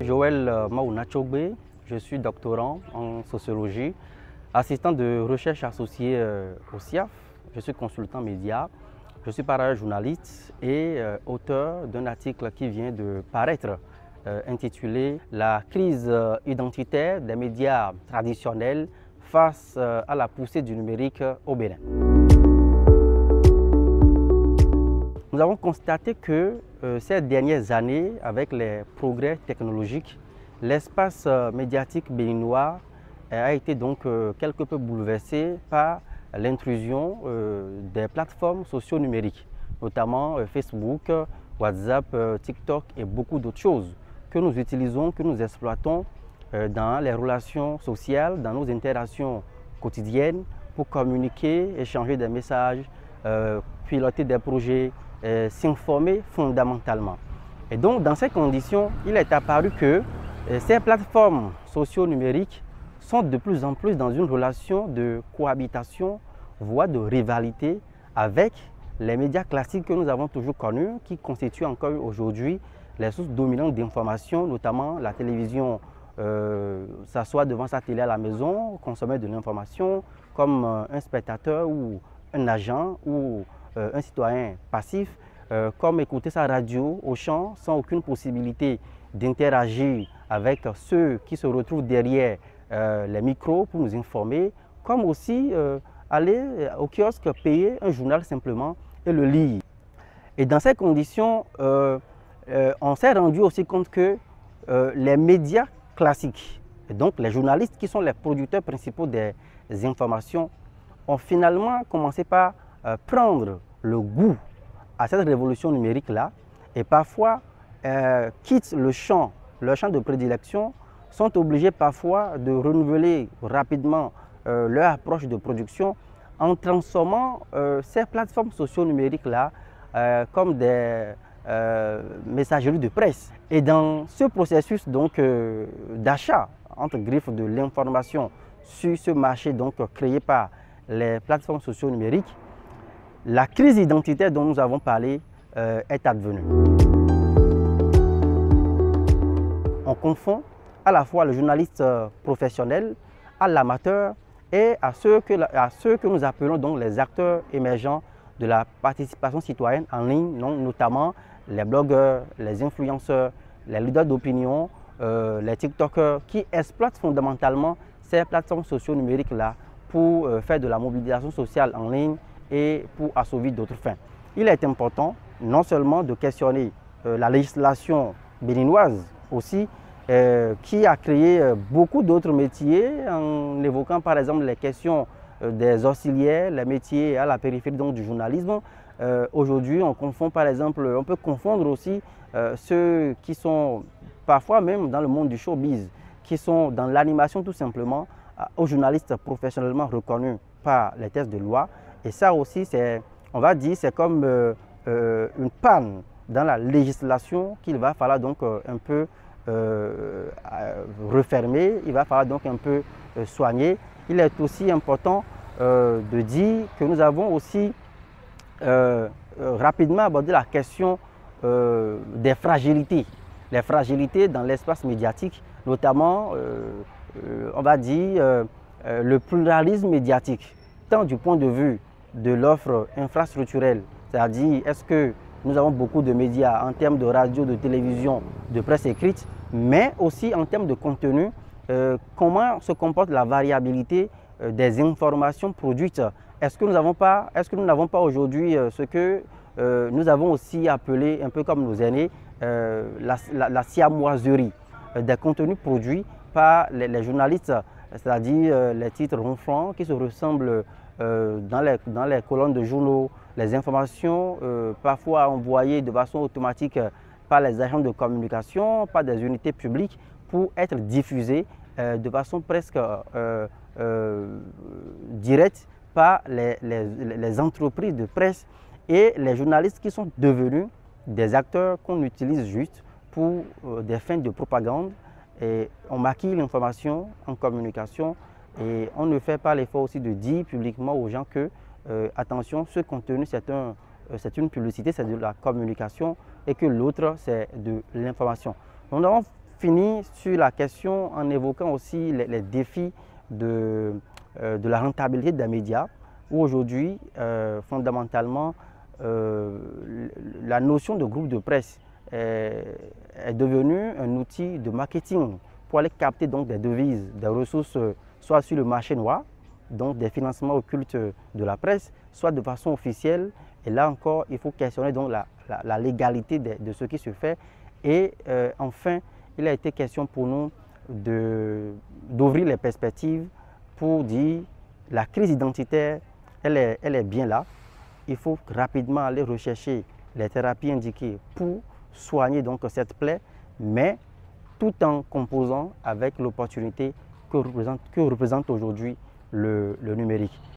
Joël Maouna Chogbe, je suis doctorant en sociologie, assistant de recherche associé au CIAF, je suis consultant média, je suis par ailleurs journaliste et auteur d'un article qui vient de paraître intitulé « La crise identitaire des médias traditionnels face à la poussée du numérique au Bénin ». Nous avons constaté que ces dernières années, avec les progrès technologiques, l'espace médiatique béninois a été donc quelque peu bouleversé par l'intrusion des plateformes socio-numériques, notamment Facebook, WhatsApp, TikTok et beaucoup d'autres choses que nous utilisons, que nous exploitons dans les relations sociales, dans nos interactions quotidiennes pour communiquer, échanger des messages, piloter des projets, s'informer fondamentalement. Et donc, dans ces conditions, il est apparu que ces plateformes socio-numériques sont de plus en plus dans une relation de cohabitation, voire de rivalité avec les médias classiques que nous avons toujours connus, qui constituent encore aujourd'hui les sources dominantes d'information, notamment la télévision, s'asseoir devant sa télé à la maison, consommer de l'information comme un spectateur ou un agent ou un citoyen passif, comme écouter sa radio au champ sans aucune possibilité d'interagir avec ceux qui se retrouvent derrière les micros pour nous informer, comme aussi aller au kiosque, payer un journal simplement et le lire. Et dans ces conditions, on s'est rendu aussi compte que les médias classiques, et donc les journalistes qui sont les producteurs principaux des informations, ont finalement commencé par prendre le goût à cette révolution numérique-là et parfois quittent leur champ de prédilection, sont obligés parfois de renouveler rapidement leur approche de production en transformant ces plateformes socio-numériques-là comme des messageries de presse. Et dans ce processus d'achat, entre griffes, de l'information sur ce marché donc, créé par les plateformes socio-numériques, la crise identitaire dont nous avons parlé est advenue. On confond à la fois le journaliste professionnel, à l'amateur et à ceux que nous appelons donc les acteurs émergents de la participation citoyenne en ligne, notamment les blogueurs, les influenceurs, les leaders d'opinion, les TikTokers qui exploitent fondamentalement ces plateformes socio-numériques-là pour faire de la mobilisation sociale en ligne et pour assouvir d'autres fins. Il est important non seulement de questionner la législation béninoise aussi, qui a créé beaucoup d'autres métiers en évoquant par exemple les questions des auxiliaires, les métiers à la périphérie donc, du journalisme. Aujourd'hui, on confond par exemple, on peut confondre aussi ceux qui sont parfois même dans le monde du showbiz, qui sont dans l'animation tout simplement, aux journalistes professionnellement reconnus par les textes de loi. Et ça aussi, on va dire, c'est comme une panne dans la législation qu'il va falloir donc un peu refermer, il va falloir donc un peu soigner. Il est aussi important de dire que nous avons aussi rapidement abordé la question des fragilités. Les fragilités dans l'espace médiatique, notamment, on va dire, le pluralisme médiatique, tant du point de vue de l'offre infrastructurelle, c'est-à-dire est-ce que nous avons beaucoup de médias en termes de radio, de télévision, de presse écrite, mais aussi en termes de contenu, comment se comporte la variabilité des informations produites. Est-ce que nous n'avons pas aujourd'hui ce que nous avons aussi appelé, un peu comme nos aînés, la siamoiserie des contenus produits par les journalistes, c'est-à-dire les titres ronflants qui se ressemblent dans les colonnes de journaux, les informations parfois envoyées de façon automatique par les agents de communication, par des unités publiques pour être diffusées de façon presque directe par les entreprises de presse et les journalistes qui sont devenus des acteurs qu'on utilise juste pour des fins de propagande. Et on maquille l'information en communication et on ne fait pas l'effort aussi de dire publiquement aux gens que attention, ce contenu c'est une publicité, c'est de la communication et que l'autre c'est de l'information. Nous avons finir sur la question en évoquant aussi les défis de la rentabilité des médias, où aujourd'hui, fondamentalement, la notion de groupe de presse est devenue un outil de marketing pour aller capter donc des devises, des ressources, soit sur le marché noir, donc des financements occultes de la presse, soit de façon officielle. Et là encore, il faut questionner donc la légalité de ce qui se fait. Et enfin, il a été question pour nous d'ouvrir les perspectives pour dire la crise identitaire, elle est bien là. Il faut rapidement aller rechercher les thérapies indiquées pour soigner donc cette plaie, mais tout en composant avec l'opportunité que représente aujourd'hui le numérique.